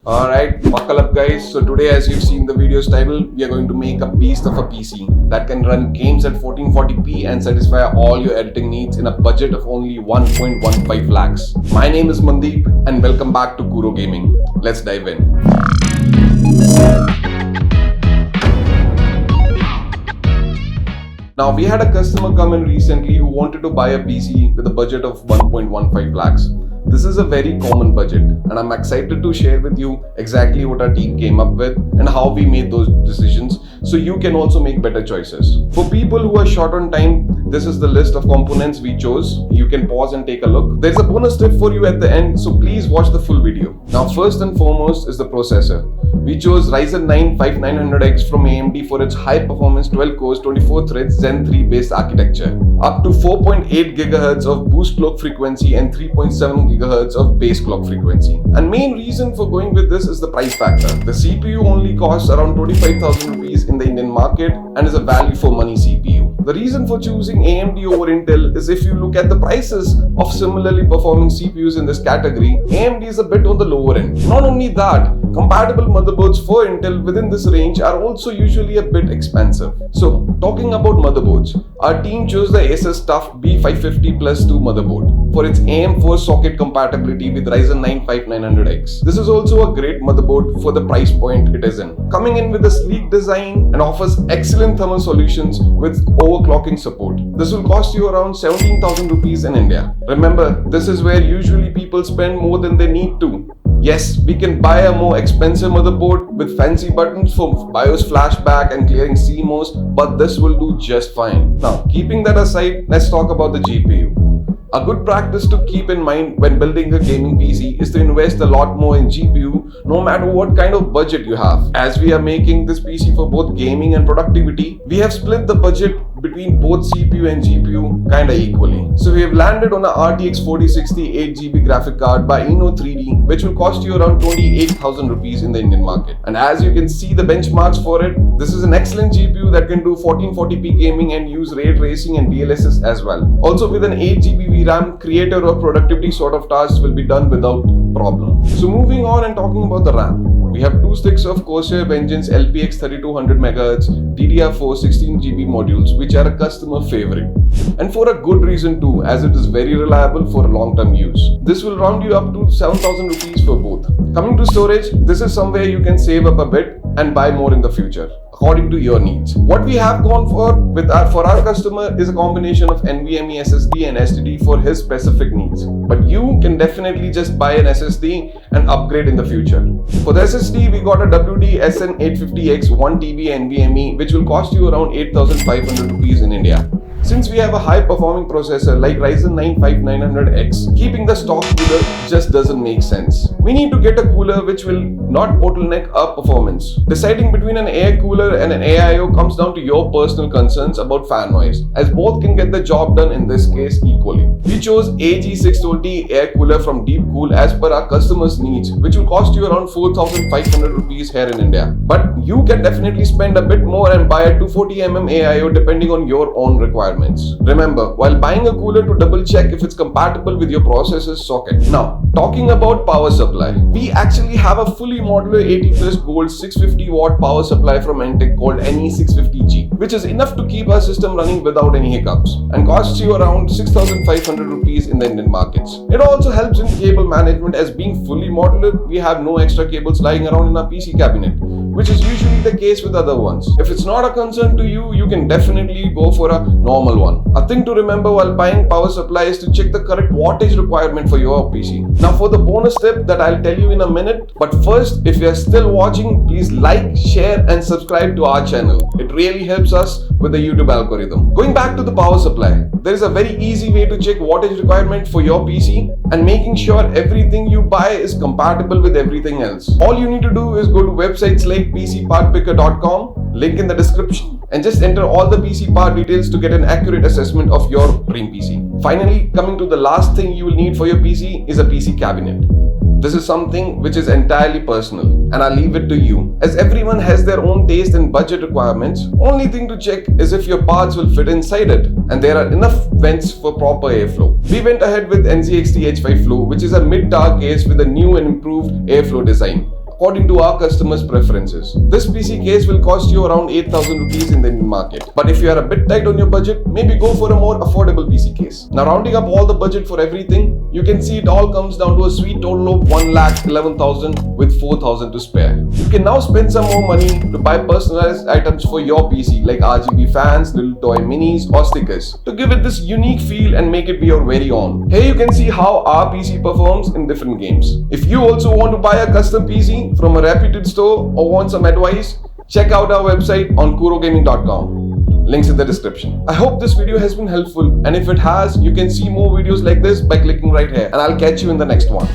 Alright, buckle up guys. So today, as you've seen the video's title, we are going to make a beast of a PC that can run games at 1440p and satisfy all your editing needs in a budget of only 1.15 lakhs. My name is Mandeep and welcome back to Kuro Gaming. Let's dive in. Now, we had a customer come in recently who wanted to buy a PC with a budget of 1.15 lakhs. This is a very common budget and I'm excited to share with you exactly what our team came up with and how we made those decisions so you can also make better choices. For people who are short on time, this is the list of components we chose. You can pause and take a look. There's a bonus tip for you at the end, so please watch the full video. Now, first and foremost is the processor. We chose Ryzen 9 5900X from AMD for its high performance 12 cores 24 threads Zen 3 based architecture. Up to 4.8 GHz of boost clock frequency and 3.7 GHz of base clock frequency. And main reason for going with this is the price factor. The CPU only costs around 25,000 rupees in the Indian market and is a value for money CPU. The reason for choosing AMD over Intel is if you look at the prices of similarly performing CPUs in this category, AMD is a bit on the lower end. Not only that, compatible motherboards for Intel within this range are also usually a bit expensive. So, talking about motherboards, our team chose the Asus TUF B550+2 motherboard for its AM4 socket compatibility with Ryzen 9 5900X. This is also a great motherboard for the price point it is in. Coming in with a sleek design and offers excellent thermal solutions with overclocking support. This will cost you around 17,000 rupees in India. Remember, this is where usually people spend more than they need to. Yes, we can buy a more expensive motherboard with fancy buttons for BIOS flashback and clearing CMOS, but this will do just fine. Now, keeping that aside, let's talk about the GPU. A good practice to keep in mind when building a gaming PC is to invest a lot more in GPU no matter what kind of budget you have. As we are making this PC for both gaming and productivity, we have split the budget between both CPU and GPU kinda equally. So we have landed on a RTX 4060 8GB graphic card by Inno3D, which will cost you around 28,000 rupees in the Indian market. And as you can see the benchmarks for it, this is an excellent GPU that can do 1440p gaming and use ray tracing and DLSS as well. Also with an 8GB VRAM, creator or productivity sort of tasks will be done without problem. So moving on and talking about the RAM. We have two sticks of Corsair Vengeance LPX 3200MHz DDR4 16GB modules, which are a customer favorite. And for a good reason too, as it is very reliable for long-term use. This will round you up to 7,000 rupees for both. Coming to storage, this is somewhere you can save up a bit and buy more in the future, according to your needs. What we have gone for for our customer is a combination of NVMe SSD and SSD for his specific needs. But you can definitely just buy an SSD and upgrade in the future. For the SSD, we got a WD SN850X 1TB NVMe, which will cost you around 8,500 rupees in India. Since we have a high-performing processor like Ryzen 9 5900X, keeping the stock cooler just doesn't make sense. We need to get a cooler which will not bottleneck our performance. Deciding between an air cooler and an AIO comes down to your personal concerns about fan noise, as both can get the job done in this case equally. We chose AG620 air cooler from Deepcool as per our customers' needs, which will cost you around 4,500 rupees here in India. But you can definitely spend a bit more and buy a 240mm AIO depending on your own requirements. Remember, while buying a cooler, to double check if it's compatible with your processor's socket. Now, talking about power supply, we actually have a fully modular 80+ gold 650 watt power supply from Antec called NE650G, which is enough to keep our system running without any hiccups and costs you around 6,500 rupees in the Indian markets. It also helps in cable management, as being fully modular, we have no extra cables lying around in our PC cabinet, which is usually the case with other ones. If it's not a concern to you, you can definitely go for a normal one. A thing to remember while buying power supply is to check the correct wattage requirement for your PC. Now for the bonus tip that I'll tell you in a minute, but first, if you are still watching, please like, share and subscribe to our channel. It really helps us with the YouTube algorithm. Going back to the power supply, there is a very easy way to check wattage requirement for your PC and making sure everything you buy is compatible with everything else. All you need to do is go to websites like pcpartpicker.com, link in the description, and just enter all the PC part details to get an accurate assessment of your dream PC. Finally, coming to the last thing you will need for your PC is a PC cabinet. This is something which is entirely personal and I'll leave it to you, as everyone has their own taste and budget requirements. Only thing to check is if your parts will fit inside it and there are enough vents for proper airflow. We went ahead with NZXT H5 Flow, which is a mid-tower case with a new and improved airflow design. according to our customers' preferences. This PC case will cost you around 8,000 rupees in the Indian market. But if you are a bit tight on your budget, maybe go for a more affordable PC case. Now, rounding up all the budget for everything, you can see it all comes down to a sweet total of 1,11,000 with 4,000 to spare. You can now spend some more money to buy personalized items for your PC like RGB fans, little toy minis or stickers to give it this unique feel and make it your very own. Here you can see how our PC performs in different games. If you also want to buy a custom PC from a reputed store or want some advice, check out our website on kurogaming.com. Links in the description. I hope this video has been helpful, and if it has, you can see more videos like this by clicking right here, and I'll catch you in the next one.